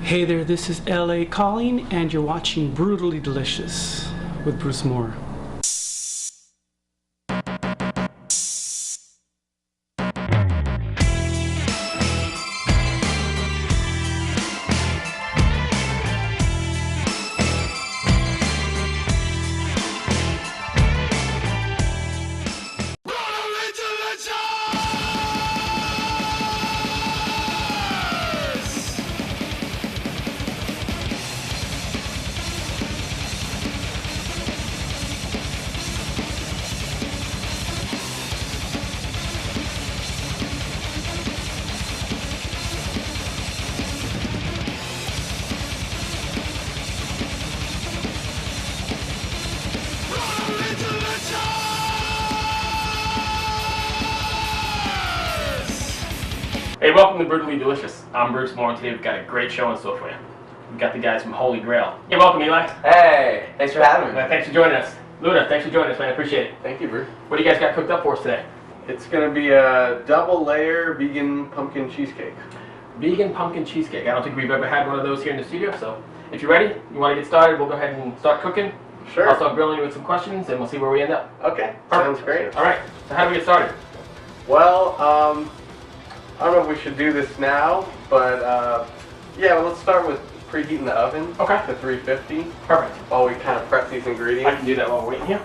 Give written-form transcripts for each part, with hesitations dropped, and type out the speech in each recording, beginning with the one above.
Hey there, this is LA calling, and you're watching Brutally Delicious with Bruce Moore. Hey, welcome to Brutally Delicious. I'm Bruce Moore, and today we've got a great show in store for you. We've got the guys from Holy Grail. Hey, welcome, Eli. Hey, thanks for having me. Thanks for joining us. Luda, thanks for joining us, man. I appreciate it. Thank you, Bruce. What do you guys got cooked up for us today? It's going to be a double layer vegan pumpkin cheesecake. Vegan pumpkin cheesecake. I don't think we've ever had one of those here in the studio, so if you're ready, you want to get started, we'll go ahead and start cooking. Sure. I'll start grilling you with some questions, and we'll see where we end up. Okay, Perfect. sounds great. All right, so how do we get started? Well, I don't know if we should do this now, but yeah, well, let's start with preheating the oven Okay. to 350 Perfect. while we kind of prep these I ingredients. can do that while we're waiting here.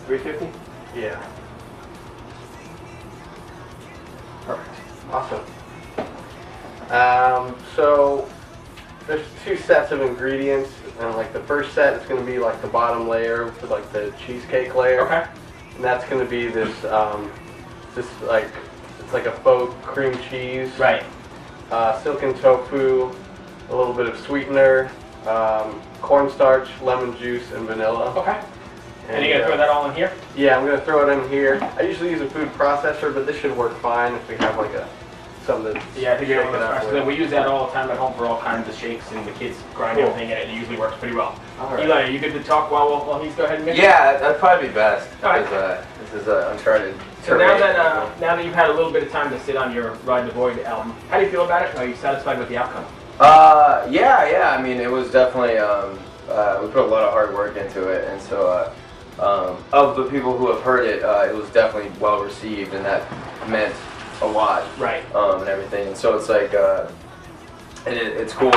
350? Yeah, Perfect. awesome. So there's two sets of ingredients, and like the first set is going to be like the bottom layer for like the cheesecake layer. Okay. And that's going to be this, like, it's like a faux cream cheese. Right. Silken tofu, a little bit of sweetener, cornstarch, lemon juice, and vanilla. Okay. And you're going to throw that all in here? Yeah, I'm going to throw it in here. I usually use a food processor, but this should work fine if we have like something that's Yeah, I think we have one of shaken those up specials. with. And we use that all the time at home for all kinds of shakes, and the kids grind Cool. everything in it, and it usually works pretty well. All right. Eli, are you good to talk while he's go ahead and mix? Yeah, that'd probably be best, All right. because this is uncharted So now terrain. that you've had a little bit of time to sit on your Ride the Void album, how do you feel about it? Are you satisfied with the outcome? Yeah, I mean, it was definitely, we put a lot of hard work into it, and so, of the people who have heard it, it was definitely well received, and that meant a lot. Right. And everything, and so it's like, it's cool,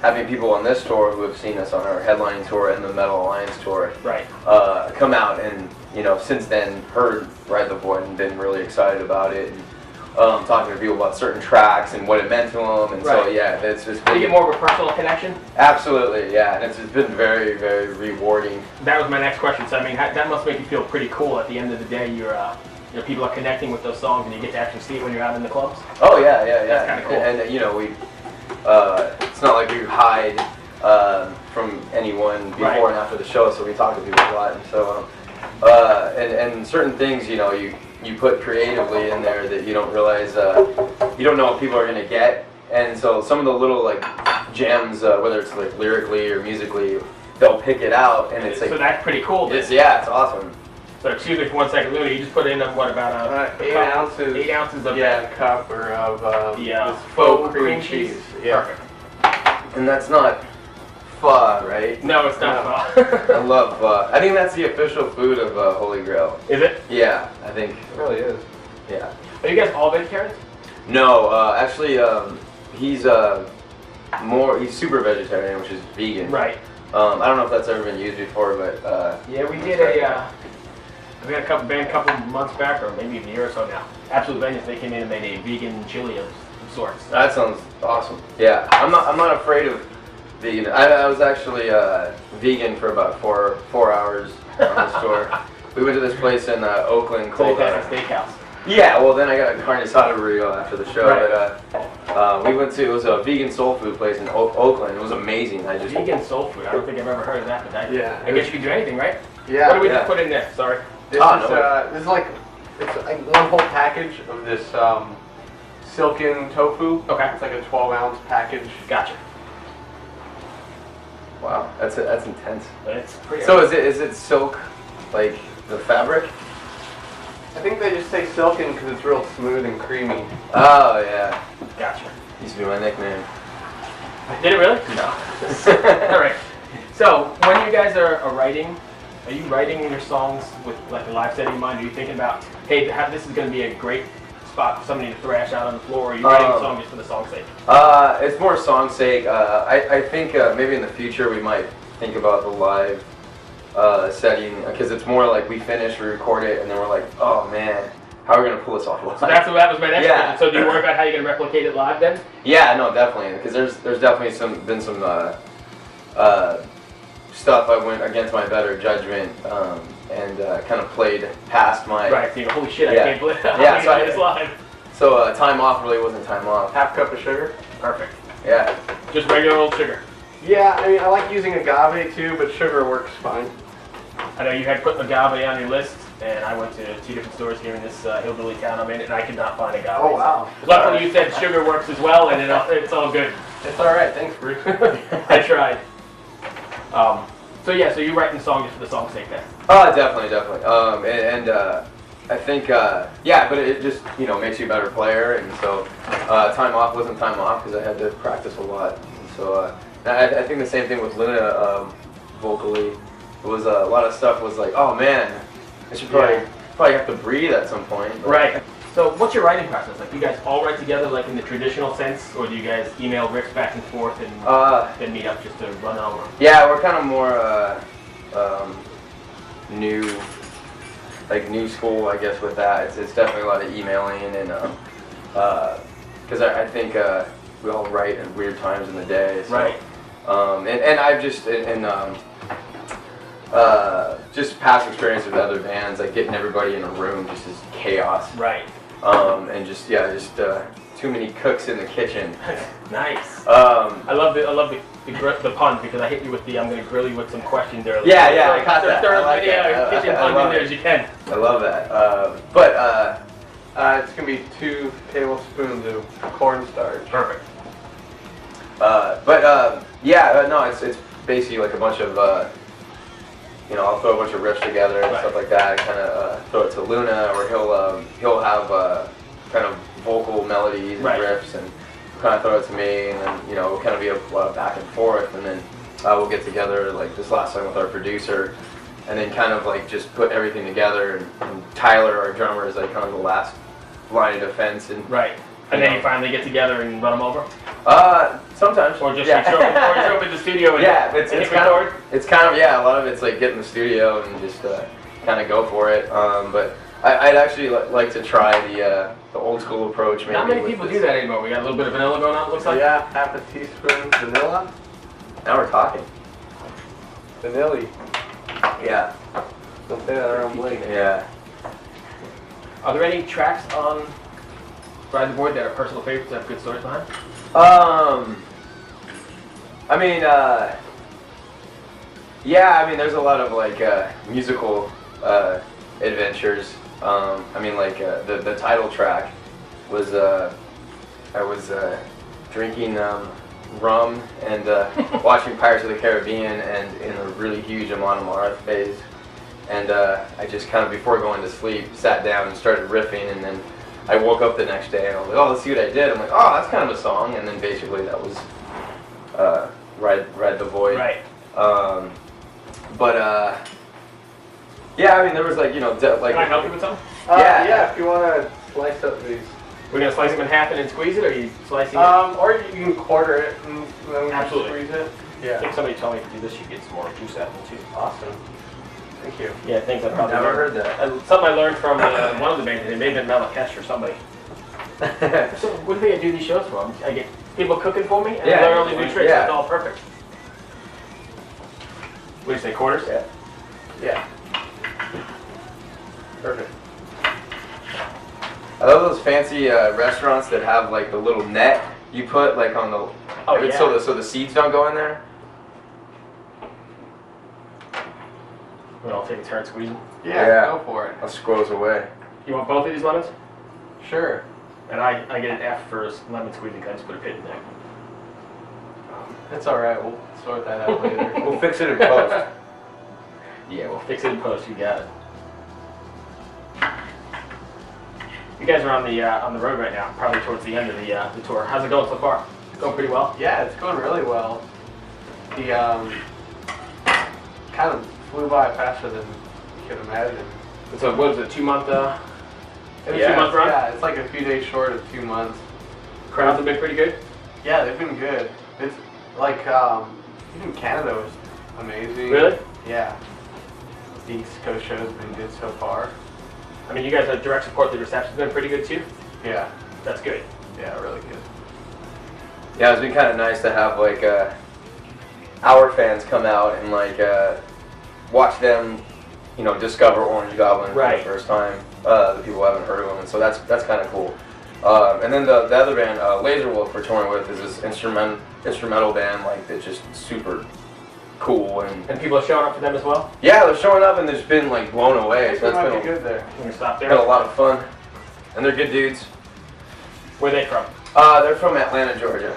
having people on this tour who have seen us on our headlining tour and the Metal Alliance tour, Right. come out and, since then heard Ride the Void and been really excited about it, and talking to people about certain tracks and what it meant to them, and so Right. yeah, it's just Do you been, get more of a personal connection? absolutely, yeah, and it's been very, very rewarding. That was my next question. So I mean, that must make you feel pretty cool. At the end of the day, people are connecting with those songs, and you get to actually see it when you're out in the clubs. Oh yeah. That's kinda cool. And we, it's not like we hide from anyone before Right. and after the show, so we talk to people a lot, and so and certain things, you put creatively in there that you don't realize, you don't know what people are gonna get, and so some of the little like gems, whether it's like lyrically or musically, they'll pick it out, and it's like, So that's pretty cool. it's awesome. So excuse me for 1 second, Luna. You just put in what about 8 cup? ounces. 8 ounces of Yeah, a cup or of the this faux cream cheese. cheese. Yeah. Perfect. And that's not pho, right? No, it's not. I love pho. I think that's the official food of Holy Grail. Is it? Yeah, I think, It really is. yeah. Are you guys all vegetarians? No, actually, he's he's super vegetarian, which is vegan. Right. I don't know if that's ever been used before, but Yeah, we did we had a couple months back, or maybe a year or so now. Absolute Vengeance, they came in and made a vegan chili of sorts. that sounds awesome. Yeah, I'm not afraid of vegan. I was actually vegan for about four hours on this tour. We went to this place in Oakland called Steakhouse. yeah. Well, then I got a carne asada burrito after the show. Right. But we went to, it was a vegan soul food place in Oakland. It was amazing. Vegan soul food. I don't think I've ever heard of that, but Yeah. I guess you can do anything, right? Yeah. What did we yeah. just put in there? Sorry. This Oh, is like, it's like one whole package of this silken tofu. Okay. It's like a 12-ounce package. Gotcha. Wow, that's intense. But it's pretty. So is it silk, like the fabric? I think they just say silken because it's real smooth and creamy. Oh yeah. Gotcha. Used to be my nickname. Did it really? No. All right. So when you guys are writing, are you writing your songs with like a live setting in mind? Are you thinking about, hey, this is going to be a great spot for somebody to thrash out on the floor? Or are you writing a song just for the song's sake? It's more song's sake. I think maybe in the future we might think about the live setting, because it's more like we finish, we record it, and then we're like, oh man, how are we going to pull this off live? So that was my next question. So do you worry about how you're going to replicate it live then? Yeah, no, definitely, because there's definitely been some stuff I went against my better judgment and kind of played past my... Right, so you go, holy shit, I can't believe this live. So time off really wasn't time off. Half cup of sugar. Perfect. Yeah. Just regular old sugar. Yeah, I mean, I like using agave too, but sugar works fine. I know you had put agave on your list, and I went to 2 different stores here in this hillbilly town I'm in, and I could not find agave. Oh, wow. So luckily you said sugar works as well, and it's all good. It's all right. Thanks, Bruce. I tried. So you writing songs just for the song's sake then? Definitely. I think, yeah, but it just, makes you a better player, and so time off wasn't time off because I had to practice a lot. And so I think the same thing with Luna vocally. It was a lot of stuff was like, oh man, I should probably have to breathe at some point. But. Right. So what's your writing process? Like, you guys all write together like in the traditional sense, or do you guys email riffs back and forth and then meet up just to run over? Yeah, we're kind of more new school, I guess, with that. It's definitely a lot of emailing, and because I think we all write at weird times in the day. So, right. And I've just just past experience with other bands, like getting everybody in a room just is chaos. Right. And just too many cooks in the kitchen. Nice. I love the pun, because I hit you with the I'm going to grill you with some questions earlier. Yeah, I caught that. Third I like kitchen pun in there as you can. I love that. It's going to be 2 tablespoons of cornstarch. Perfect. No, it's basically like a bunch of, I'll throw a bunch of riffs together and stuff like that, and kind of throw it to Luna, or he'll have kind of vocal melodies and riffs, and kind of throw it to me, and then it'll kind of be a lot of back and forth, and then we'll get together like this last time with our producer, and then kind of like just put everything together, and Tyler, our drummer, is like kind of the last line of defense, and and then you finally get together and run them over. Sometimes, or just you show up in the studio and it's kind of a lot of it's like get in the studio and just kind of go for it. But I'd actually like to try the old school approach. Maybe not many people do that anymore. We got a little bit of vanilla going on. It looks like. Yeah, half a teaspoon vanilla. Now we're talking. Vanilla. Yeah. Don't say that around Blake. Yeah. Are there any tracks on Ride the Board that are personal favorites that have good stories behind? There's a lot of like musical adventures. The title track was I was drinking rum and watching Pirates of the Caribbean, and in a really huge Amon Amarth phase, and I just kind of before going to sleep sat down and started riffing, and then I woke up the next day and I was like, oh, let's see what I did. I'm like, oh, that's kind of a song, and then basically that was Ride the Void. Right. There was like, Can I help you with something? Yeah, if you want to slice up these. We're going to slice them in half and then squeeze it, or are you slicing it? Or you can quarter it and then Absolutely. squeeze it. I Yeah. think somebody told me to do this, you get some more juice out of it too. Awesome. Thank you. Yeah, things I I've probably never learned. heard that. Something I learned from one of the bands, it may have been Malakesh or somebody. So what do I do these shows for? I get people cooking for me, and I learn all these new tricks. It's all perfect. What do you say, quarters? Yeah. Yeah. Perfect. I love those fancy restaurants that have like the little net you put like on the so the seeds don't go in there. We'll all take a turn squeezing. Yeah, go for it. That squirrels away. You want both of these lemons? Sure. And I get an F for lemon squeezing. I just put a pit in there. It's alright, we'll sort that out later. We'll fix it in post. Yeah, we'll fix it in post. You got it. You guys are on the road right now, probably towards the end of the tour. How's it going so far? Going pretty well. Yeah, it's going really well. The kind of flew by faster than you could imagine. So what was it, 2 month? Yeah, 2 month run. Yeah, it's like a few days short of 2 months. Crowds have been pretty good. Yeah, they've been good. It's like even Canada was amazing. Really? Yeah. The East Coast show has been good so far. I mean, you guys have direct support. The reception's been pretty good too. Yeah. That's good. Yeah, really good. Yeah, it's been kind of nice to have like our fans come out and like watch them, you know, discover Orange Goblin for the first time. The people who haven't heard of them, and so that's kind of cool. And then the other band, Laser Wolf, we're touring with, is this instrumental band like that's just super cool, and people are showing up for them as well. Yeah, they're showing up and they've just been like blown away. So might that's be good there. We're gonna stop there. Been a lot of fun, and they're good dudes. Where are they from? They're from Atlanta, Georgia.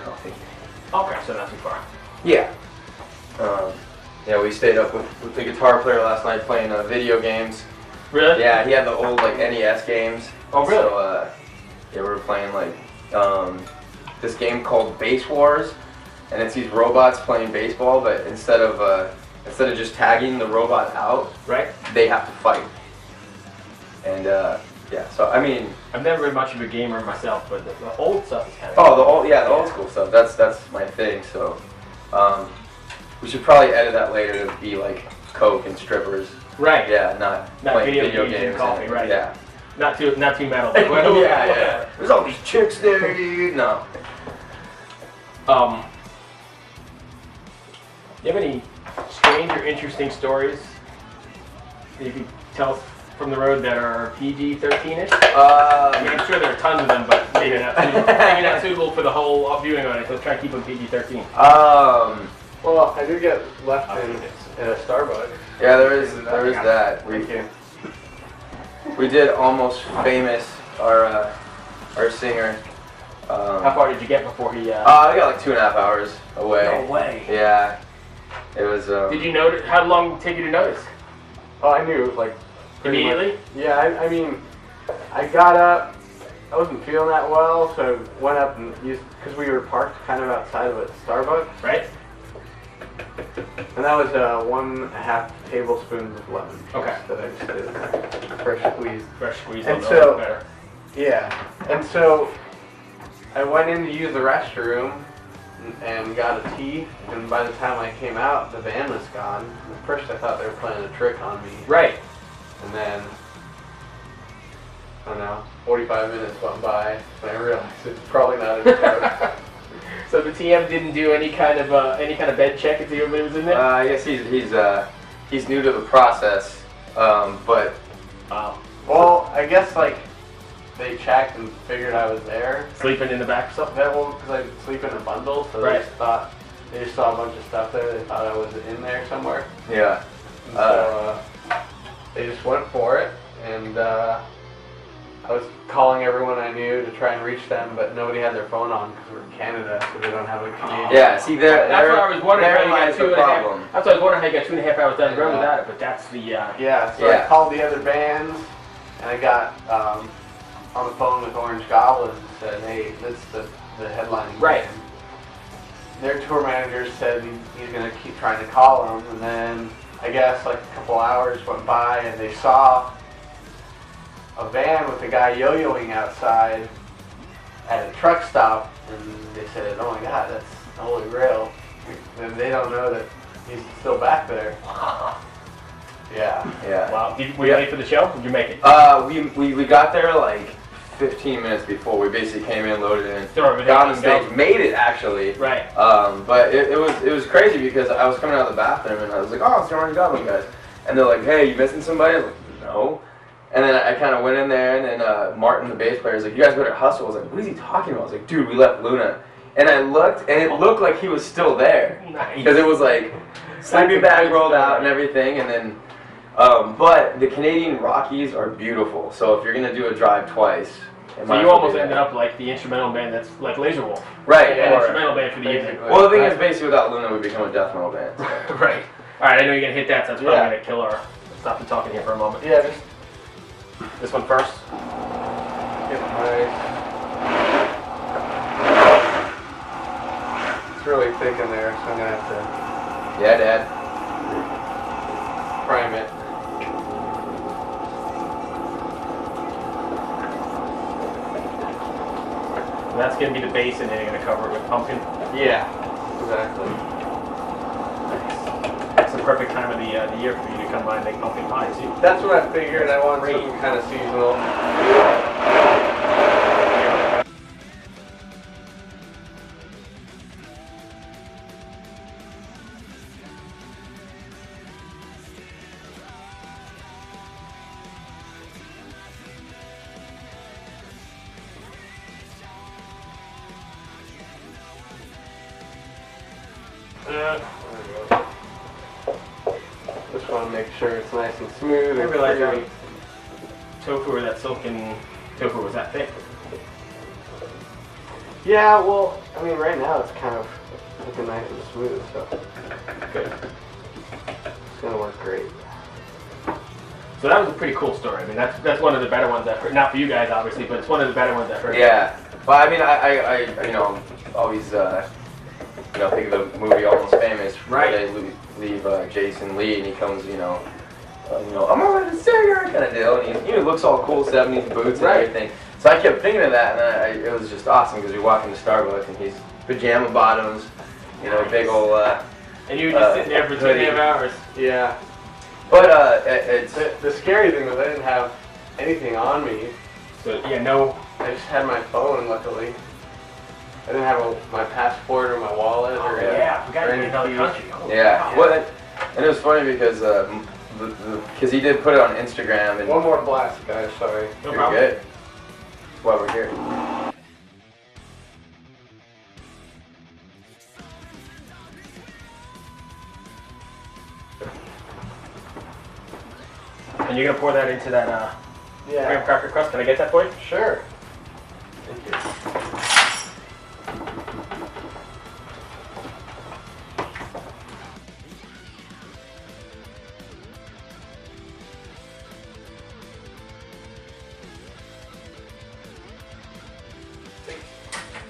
Okay, so not too far. Yeah. Yeah, we stayed up with the guitar player last night playing video games. Really? Yeah, he had the old like NES games. Oh, really? So yeah, we were playing like this game called Base Wars, and it's these robots playing baseball, but instead of just tagging the robot out, right? They have to fight. And yeah, so I mean, I've never been much of a gamer myself, but the old stuff is kind of. Oh, the old school stuff. That's my thing. So we should probably edit that later to be like Coke and strippers. Right. Yeah, not playing video games and coffee. Right. Yeah. Not too metal. Yeah. There's all these chicks there, dude. No. Do you have any strange or interesting stories that you could tell us from the road that are PG-13ish? I mean, I'm sure there are tons of them, but maybe not suitable for the whole viewing audience. Let's try to keep them PG-13. Well, I did get left in a Starbucks. Yeah, there is that. We did Almost Famous, our singer. How far did you get before he? I got like 2.5 hours away. No way. Yeah, it was. Did you notice? How long did it take you to notice? Oh, I knew, like, immediately. Much. Yeah, I mean, I got up. I wasn't feeling that well, so I went up and used, because we were parked kind of outside of a Starbucks. Right. And that was 1.5 tablespoons of lemon juice that I just did. Fresh squeezed. Fresh squeezed. And so, better. Yeah. And so, I went in to use the restroom and got a tea. And by the time I came out, the van was gone. At first, I thought they were playing a trick on me. Right. And then, I don't know, 45 minutes went by, and I realized it's probably not a joke. So the TM didn't do any kind of bed check if everybody was in there? I guess he's new to the process, but. Well, I guess like they checked and figured I was there. Sleeping in the back or something? Because I sleep in a bundle, so they just saw a bunch of stuff there. They thought I was in there somewhere. Yeah. And so they just went for it, and I was calling everyone I knew to try and reach them, but nobody had their phone on because we're in Canada, so they don't have a Canadian. Yeah, see, that's what I was wondering how you got 2.5. That's what I was wondering how you got 2.5 hours down the road without it, but that's the. Yeah, so I called the other bands, and I got on the phone with Orange Goblin and said, "Hey, that's the headlining band." Their tour manager said he's going to keep trying to call them, and then I guess like a couple hours went by, and they saw a van with a guy yo-yoing outside at a truck stop, and they said, "Oh my God, that's the Holy Grail." And they don't know that he's still back there. Yeah. Yeah. Wow. Were you ready for the show? Did you make it? We got there like 15 minutes before. We basically came in, loaded in, got on the stage, made it actually. Right. But it was crazy because I was coming out of the bathroom and I was like, "Oh, it's the Orange Goblin guys," and they're like, "Hey, you missing somebody?" I was like, "No." And then I kind of went in there, and then Martin, the bass player, was like, "You guys better hustle." I was like, "What is he talking about?" I was like, "Dude, we left Luna." And I looked, and it looked like he was still there. Because it was like, sleeping bag rolled out and everything, and then, but the Canadian Rockies are beautiful, so if you're going to do a drive twice. So you almost ended up like the instrumental band that's like Laser Wolf. Right. Yeah, instrumental band for the evening. Well, the thing is, basically, without Luna, we become a death metal band. So. Right. Alright, I know you're going to hit that, so that's probably going to kill our... Stop the talking here for a moment. Yeah, just... This one first. Getting nice. It's really thick in there, so I'm gonna have to Yeah, Dad. prime it. And that's going to be the base, and then you're going to cover it with pumpkin. Yeah, exactly. It's the perfect time of the year for you to come by and make pumpkin pie, too. That's what I figured. I want something kind of seasonal. Just want to make sure it's nice and smooth. I and realized creamy. that tofu or that silken tofu was that thick. Yeah, well, I mean, right now it's kind of looking nice and smooth, so Good. it's gonna work great. So that was a pretty cool story. I mean, that's one of the better ones I've heard. Not for you guys, obviously, but it's one of the better ones I've heard. Yeah. Well, I mean, I you know, always, you know, think of the movie Almost Famous, Right. where they leave Jason Lee, and he comes, you know, I'm a singer kind of deal, and he looks all cool, 70s boots and Right. everything. So I kept thinking of that, and it was just awesome because we walk into Starbucks, and he's pajama bottoms, you know, big old. And you were just sitting there for 2.5 hours. Yeah. But it's The scary thing was I didn't have anything on me. So yeah, no. I just had my phone, luckily. I didn't have my passport or my wallet or Yeah, we got to or get any another keys. country. Holy yeah. cow. Well, and it was funny because because he did put it on Instagram, and One more blast, guys. Sorry. No you're problem. good. That's why we're here. And you're gonna pour that into that graham Yeah. cracker crust. Can I get that for you? Sure. Thank you.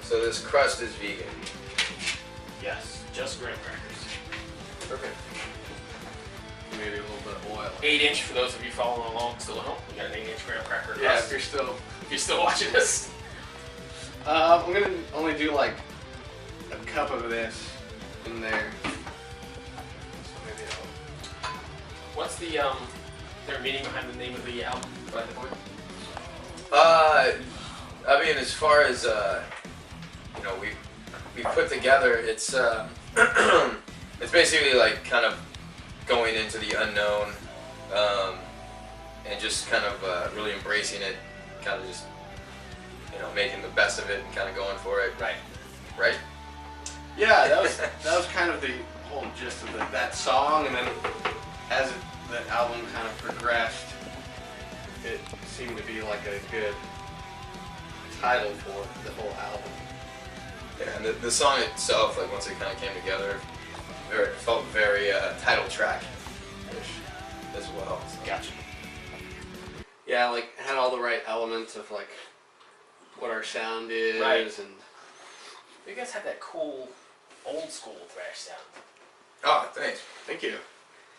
So this crust is vegan. Yes, just graham crackers. Perfect. Maybe a little bit of oil. 8-inch for those of you following along still at home. We got an 8-inch graham cracker crust. Yeah, if you're still watching this. I'm gonna only do like a cup of this in there. So maybe What's the is there a meaning behind the name of the album? By the way? I mean, as far as you know, we put together, it's it's basically like kind of going into the unknown, and just kind of really embracing it, kind of just, you know, making the best of it and kind of going for it. Right. Right. Yeah, that was kind of the whole gist of that song, and then as the album kind of progressed, it seemed to be like a good title for the whole album. Yeah, and the song itself, like once it kind of came together, it felt very title track-ish as well. So. Gotcha. Yeah, like had all the right elements of like what our sound is, Right. and You guys have that cool old school thrash sound. Oh, thanks. thank you.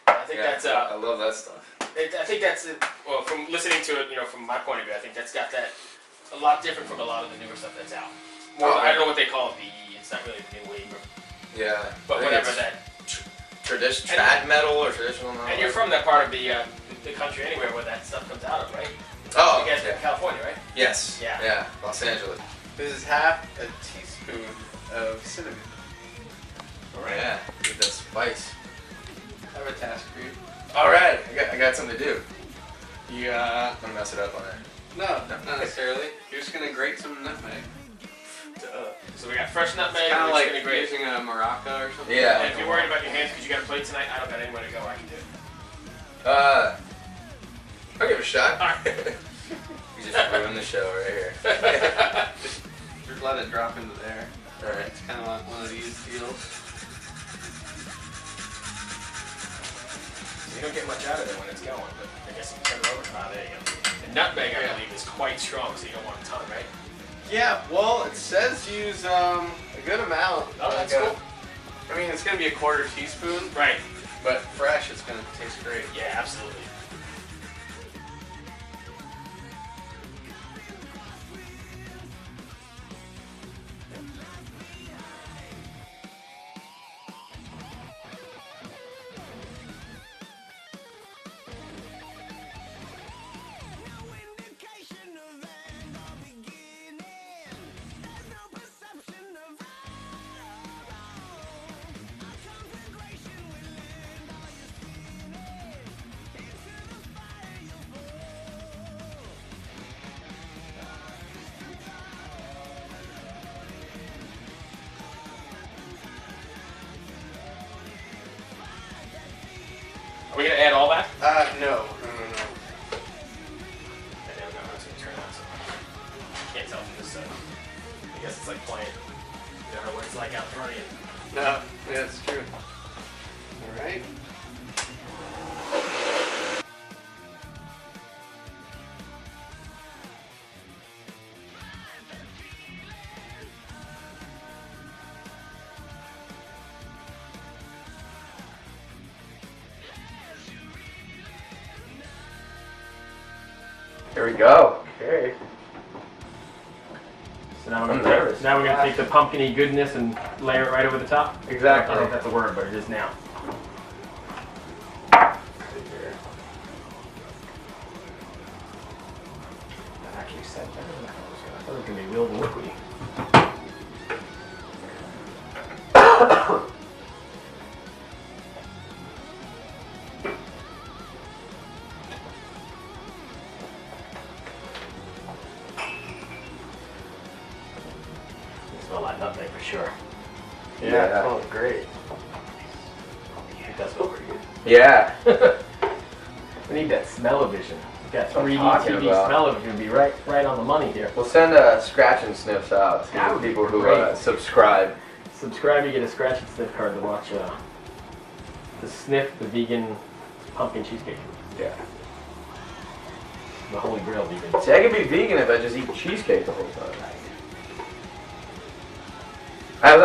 I think Yeah, that's I love that stuff. I think that's it. Well, from listening to it, you know, from my point of view, I think that's got that a lot different from a lot of the newer stuff that's out. More, I don't know what they call it. It's not really the new wave, Yeah. but I think whatever it's that. Traditional trad metal or traditional metal. And you're from that part of the country anywhere where that stuff comes out of, right? Oh, You guys yeah. from California, right? Yes. Yeah. Yeah. Los Angeles. This is half a teaspoon of cinnamon. All right. Yeah. Get that spice. I have a task for you. All right. I got something to do. You I'm gonna mess it up on it. no, not necessarily. You're just gonna grate some nutmeg. So we got fresh nutmeg. Kind of we're like just gonna grate. using a maraca or something. Yeah. And if you're worried about your hands because you got a plate tonight, I don't got anywhere to go. I can do it. I'll give it a shot. All right. We just ruined the show right here. Just let it drop into there. All right. It's kind of like one of these deals. You don't get much out of it when it's going, but I guess you turn it over. Ah, there you go. And nutmeg, I believe, is quite strong, so you don't want a ton, right? Yeah, well, it says use a good amount. Oh, that's cool. I mean, it's going to be a quarter teaspoon. Right. But fresh, it's going to taste great. Yeah, absolutely. Are we going to add all that? No. I don't know how it's going to turn out, so can't tell from this side. I guess it's like playing. You don't know what it's like out front of you. No, yeah, it's true. All right. Here we go. Okay. So now we're I'm going to nervous. now we're going to take the pumpkin-y goodness and layer it right over the top. Exactly. I don't think that's a word, but it is now. That actually set better than I thought it was going to be real liquidy. You smell like nutmeg for sure. Yeah, it smells great. It does smell pretty good. Yeah. We need that smell-o-vision. We've got That's what I'm 3D talking TV about. smell-o-vision to be right on the money here. We'll send scratch and sniffs out to That would be people who great. subscribe. Subscribe, you get a scratch and sniff card to watch the sniff, the vegan pumpkin cheesecake. Yeah. The Holy Grail vegan. See, I could be vegan if I just eat cheesecake the whole time. I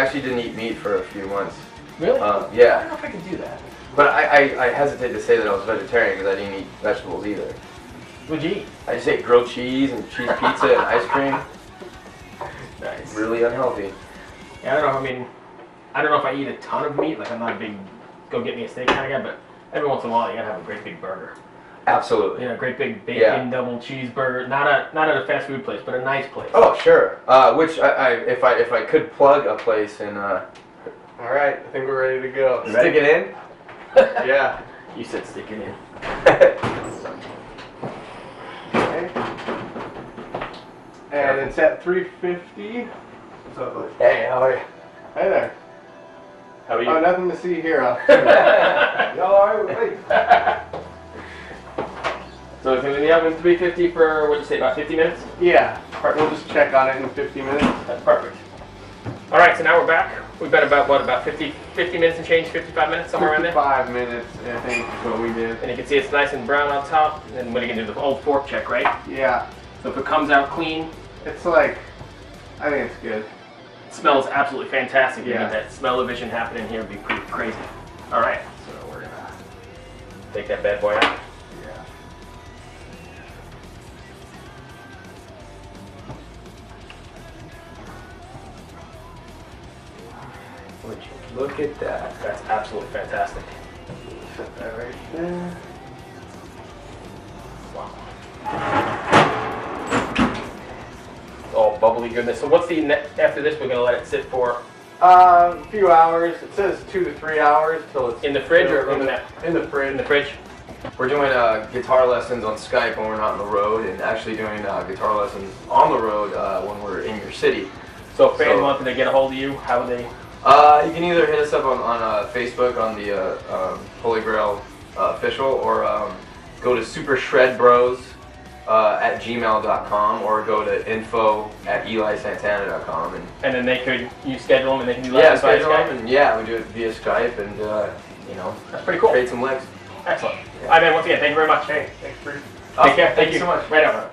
actually didn't eat meat for a few months. Really? I don't Yeah. know if I could do that. But I hesitate to say that I was vegetarian because I didn't eat vegetables either. What'd you eat? I just ate grilled cheese and cheese pizza and ice cream. Nice. Really unhealthy. Yeah, I don't know if I eat a ton of meat. Like, I'm not a big go get me a steak kind of guy, but every once in a while you gotta have a great big burger. Absolutely. You know, a great big bacon Yeah. double cheeseburger. Not at a fast food place, but a nice place. Oh, sure. Which if I could plug a place and All right, I think we're ready to go. You ready? stick it in. Yeah. You said stick it in. Okay. And it's at 350. What's up, buddy? Hey, how are you? Hey there. How are you? Oh, nothing to see here. Y'all alright with me? So it's in the oven 350 for, what'd you say, about 50 minutes? Yeah. We'll just check on it in 50 minutes. That's perfect. All right, so now we're back. We've been about 50 minutes and change, 55 minutes, somewhere around there. 55 minutes, I think, is what we did. And you can see it's nice and brown on top. And what are you gonna do? The old fork check, right? Yeah. So if it comes out clean, It's like, I think it's good. it smells absolutely fantastic. You Yeah. get that smell-o-vision happening here would be pretty crazy. All right, so we're gonna take that bad boy out. Yeah. Would you look at that? That's absolutely fantastic. Set that right there. Wow. All bubbly goodness. So what's the after this? We're gonna let it sit for A few hours. It says 2 to 3 hours till it's in the fridge or in the fridge. in the fridge. We're doing guitar lessons on Skype when we're not on the road, and actually doing guitar lessons on the road when we're in your city. So if fans wanting to get a hold of you, how would they? You can either hit us up on Facebook on the Holy Grail official, or go to supershredbros at gmail.com, or go to info@elisantana.com. And then you schedule them and they can do Yeah, lessons by schedule Skype. them, and yeah, we do it via Skype, and you know, That's pretty cool. trade some licks. Excellent. All right, man. Once again, thank you very much. Hey, thanks, Bruce. Take care. Thank you so much. Right over.